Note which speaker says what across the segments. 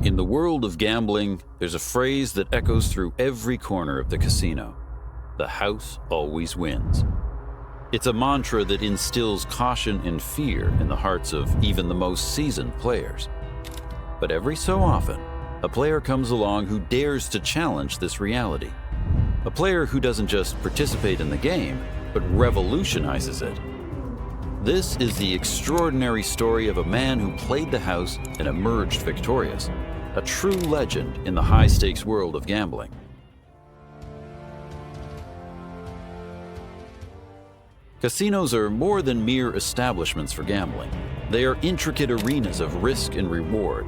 Speaker 1: In the world of gambling, there's a phrase that echoes through every corner of the casino. The house always wins. It's a mantra that instills caution and fear in the hearts of even the most seasoned players. But every so often, a player comes along who dares to challenge this reality. A player who doesn't just participate in the game, but revolutionizes it. This is the extraordinary story of a man who played the house and emerged victorious. A true legend in the high-stakes world of gambling. Casinos are more than mere establishments for gambling. They are intricate arenas of risk and reward.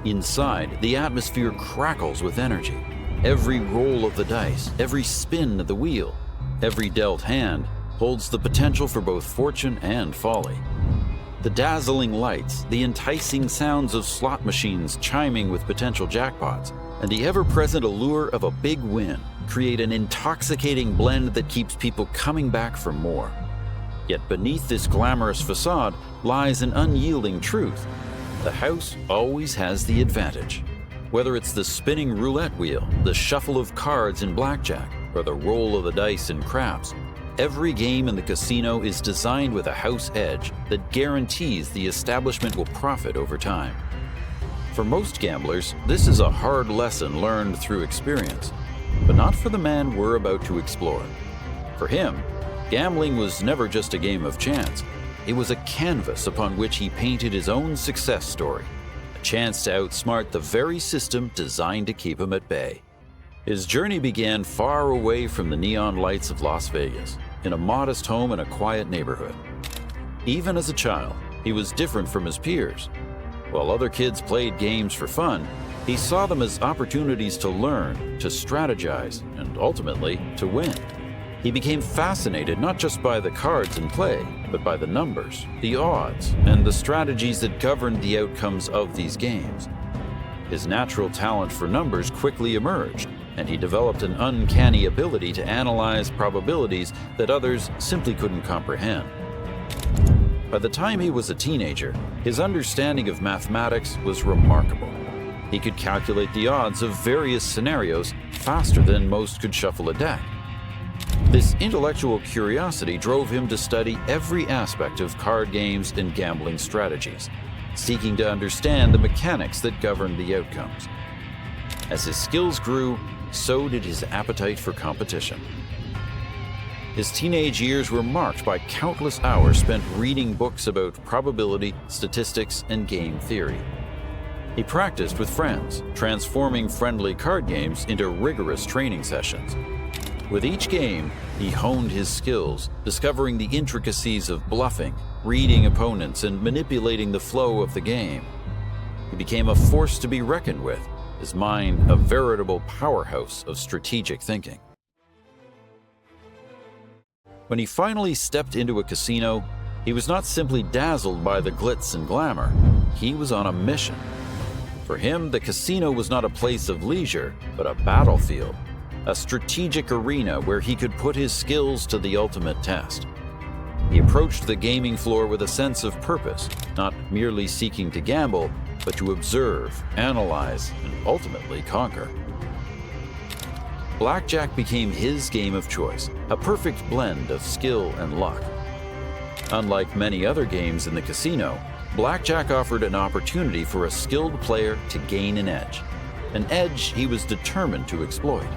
Speaker 1: Inside, the atmosphere crackles with energy. Every roll of the dice, every spin of the wheel, every dealt hand holds the potential for both fortune and folly. The dazzling lights, the enticing sounds of slot machines chiming with potential jackpots, and the ever-present allure of a big win create an intoxicating blend that keeps people coming back for more. Yet beneath this glamorous facade lies an unyielding truth. The house always has the advantage. Whether it's the spinning roulette wheel, the shuffle of cards in blackjack, or the roll of the dice in craps, every game in the casino is designed with a house edge that guarantees the establishment will profit over time. For most gamblers, this is a hard lesson learned through experience, but not for the man we're about to explore. For him, gambling was never just a game of chance. It was a canvas upon which he painted his own success story, a chance to outsmart the very system designed to keep him at bay. His journey began far away from the neon lights of Las Vegas, in a modest home in a quiet neighborhood. Even as a child, he was different from his peers. While other kids played games for fun, he saw them as opportunities to learn, to strategize, and ultimately to win. He became fascinated not just by the cards in play, but by the numbers, the odds, and the strategies that governed the outcomes of these games. His natural talent for numbers quickly emerged, and he developed an uncanny ability to analyze probabilities that others simply couldn't comprehend. By the time he was a teenager, his understanding of mathematics was remarkable. He could calculate the odds of various scenarios faster than most could shuffle a deck. This intellectual curiosity drove him to study every aspect of card games and gambling strategies, seeking to understand the mechanics that governed the outcomes. As his skills grew, so did his appetite for competition. His teenage years were marked by countless hours spent reading books about probability, statistics, and game theory. He practiced with friends, transforming friendly card games into rigorous training sessions. With each game, he honed his skills, discovering the intricacies of bluffing, reading opponents, and manipulating the flow of the game. He became a force to be reckoned with, his mind a veritable powerhouse of strategic thinking. When he finally stepped into a casino, he was not simply dazzled by the glitz and glamour. He was on a mission. For him, the casino was not a place of leisure, but a battlefield, a strategic arena where he could put his skills to the ultimate test. He approached the gaming floor with a sense of purpose, not merely seeking to gamble, but to observe, analyze, and ultimately conquer. Blackjack became his game of choice, a perfect blend of skill and luck. Unlike many other games in the casino, Blackjack offered an opportunity for a skilled player to gain an edge he was determined to exploit.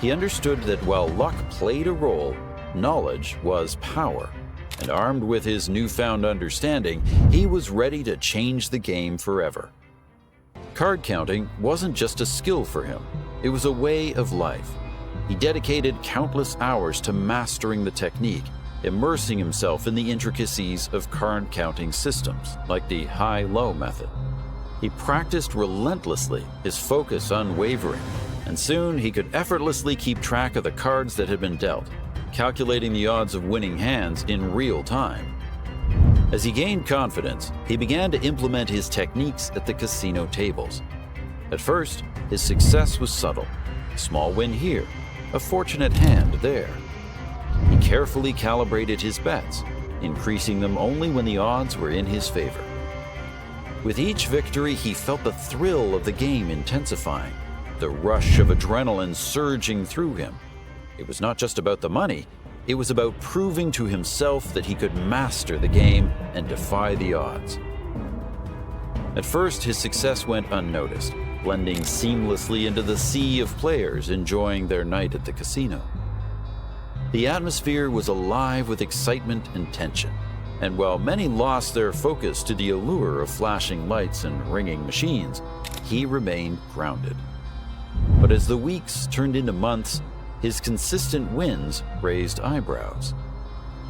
Speaker 1: He understood that while luck played a role, knowledge was power, and armed with his newfound understanding, he was ready to change the game forever. Card counting wasn't just a skill for him, it was a way of life. He dedicated countless hours to mastering the technique, immersing himself in the intricacies of card counting systems, like the high-low method. He practiced relentlessly, his focus unwavering, and soon he could effortlessly keep track of the cards that had been dealt, calculating the odds of winning hands in real time. As he gained confidence, he began to implement his techniques at the casino tables. At first, his success was subtle. A small win here, a fortunate hand there. He carefully calibrated his bets, increasing them only when the odds were in his favor. With each victory, he felt the thrill of the game intensifying, the rush of adrenaline surging through him. It was not just about the money, it was about proving to himself that he could master the game and defy the odds. At first, his success went unnoticed, blending seamlessly into the sea of players enjoying their night at the casino. The atmosphere was alive with excitement and tension, and while many lost their focus to the allure of flashing lights and ringing machines, he remained grounded. But as the weeks turned into months, his consistent wins raised eyebrows.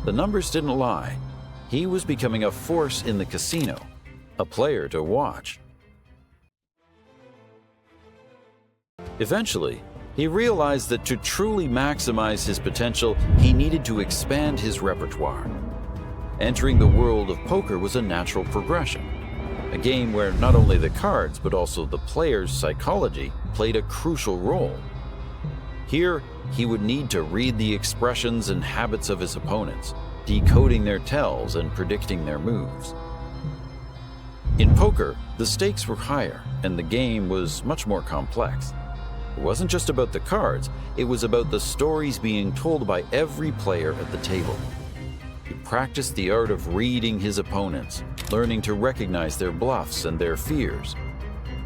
Speaker 1: The numbers didn't lie. He was becoming a force in the casino, a player to watch. Eventually, he realized that to truly maximize his potential, he needed to expand his repertoire. Entering the world of poker was a natural progression, a game where not only the cards but also the player's psychology played a crucial role. Here, he would need to read the expressions and habits of his opponents, decoding their tells and predicting their moves. In poker, the stakes were higher and the game was much more complex. It wasn't just about the cards, it was about the stories being told by every player at the table. He practiced the art of reading his opponents, learning to recognize their bluffs and their fears.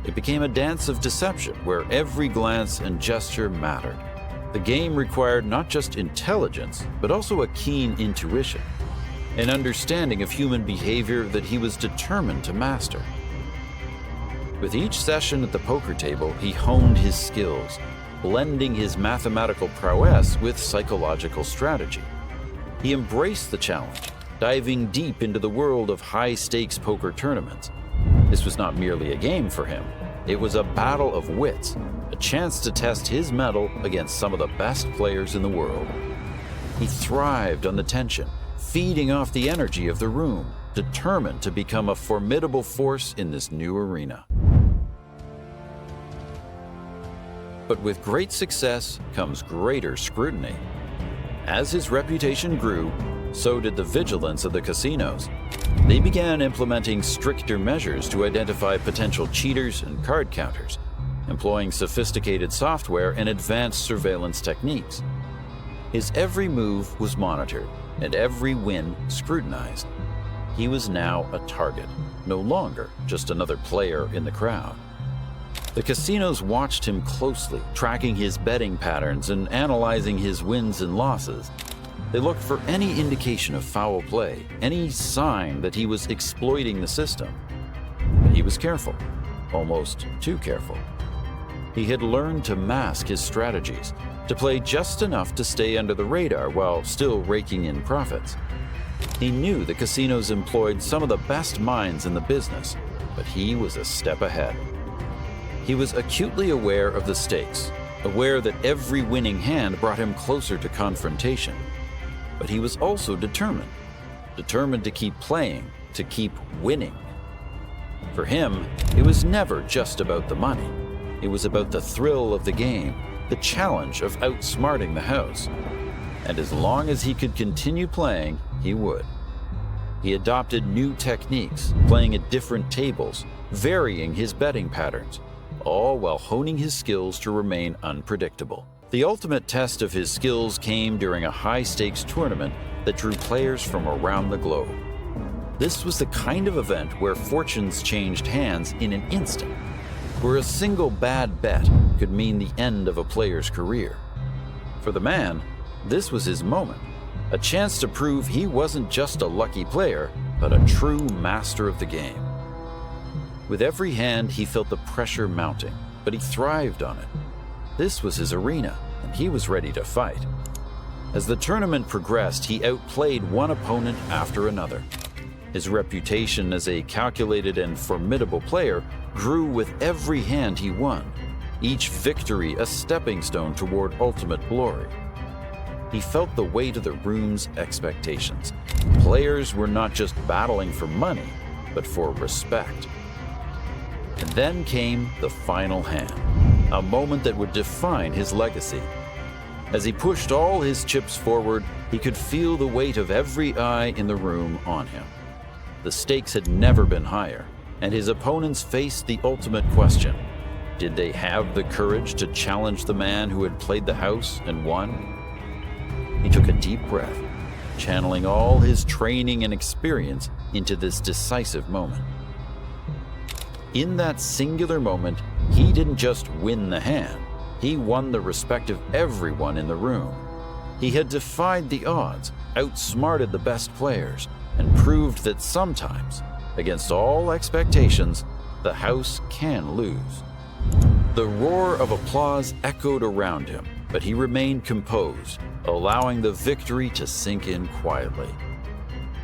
Speaker 1: It became a dance of deception where every glance and gesture mattered. The game required not just intelligence, but also a keen intuition, an understanding of human behavior that he was determined to master. With each session at the poker table, he honed his skills, blending his mathematical prowess with psychological strategy. He embraced the challenge, diving deep into the world of high-stakes poker tournaments. This was not merely a game for him. It was a battle of wits, a chance to test his mettle against some of the best players in the world. He thrived on the tension, feeding off the energy of the room, determined to become a formidable force in this new arena. But with great success comes greater scrutiny. As his reputation grew, so did the vigilance of the casinos. They began implementing stricter measures to identify potential cheaters and card counters, employing sophisticated software and advanced surveillance techniques. His every move was monitored, and every win scrutinized. He was now a target, no longer just another player in the crowd. The casinos watched him closely, tracking his betting patterns and analyzing his wins and losses. They looked for any indication of foul play, any sign that he was exploiting the system. But he was careful, almost too careful. He had learned to mask his strategies, to play just enough to stay under the radar while still raking in profits. He knew the casinos employed some of the best minds in the business, but he was a step ahead. He was acutely aware of the stakes, aware that every winning hand brought him closer to confrontation. But he was also determined to keep playing, to keep winning. For him, it was never just about the money. It was about the thrill of the game, the challenge of outsmarting the house. And as long as he could continue playing, he would. He adopted new techniques, playing at different tables, varying his betting patterns, all while honing his skills to remain unpredictable. The ultimate test of his skills came during a high-stakes tournament that drew players from around the globe. This was the kind of event where fortunes changed hands in an instant, where a single bad bet could mean the end of a player's career. For the man, this was his moment, a chance to prove he wasn't just a lucky player, but a true master of the game. With every hand, he felt the pressure mounting, but he thrived on it. This was his arena, and he was ready to fight. As the tournament progressed, he outplayed one opponent after another. His reputation as a calculated and formidable player grew with every hand he won, each victory a stepping stone toward ultimate glory. He felt the weight of the room's expectations. Players were not just battling for money, but for respect. And then came the final hand, a moment that would define his legacy. As he pushed all his chips forward, he could feel the weight of every eye in the room on him. The stakes had never been higher, and his opponents faced the ultimate question. Did they have the courage to challenge the man who had played the house and won? He took a deep breath, channeling all his training and experience into this decisive moment. In that singular moment, he didn't just win the hand, he won the respect of everyone in the room. He had defied the odds, outsmarted the best players, and proved that sometimes, against all expectations, the house can lose. The roar of applause echoed around him, but he remained composed, allowing the victory to sink in quietly.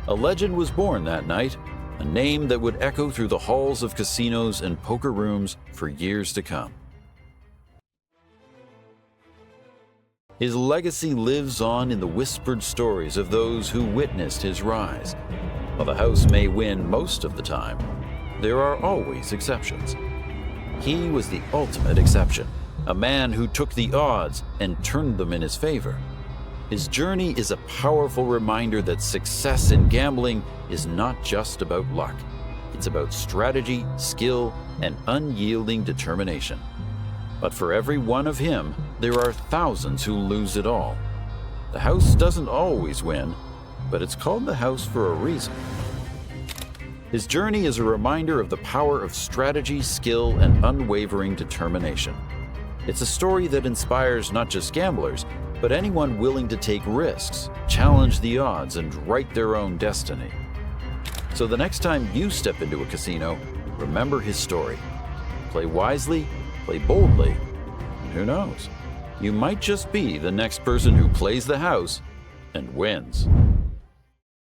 Speaker 1: A legend was born that night, a name that would echo through the halls of casinos and poker rooms for years to come. His legacy lives on in the whispered stories of those who witnessed his rise. While the house may win most of the time, there are always exceptions. He was the ultimate exception, a man who took the odds and turned them in his favor. His journey is a powerful reminder that success in gambling is not just about luck. It's about strategy, skill, and unyielding determination. But for every one of him, there are thousands who lose it all. The house doesn't always win, but it's called the house for a reason. His journey is a reminder of the power of strategy, skill, and unwavering determination. It's a story that inspires not just gamblers, but anyone willing to take risks, challenge the odds, and write their own destiny. So the next time you step into a casino, remember his story. Play wisely, play boldly, and who knows? You might just be the next person who plays the house and wins.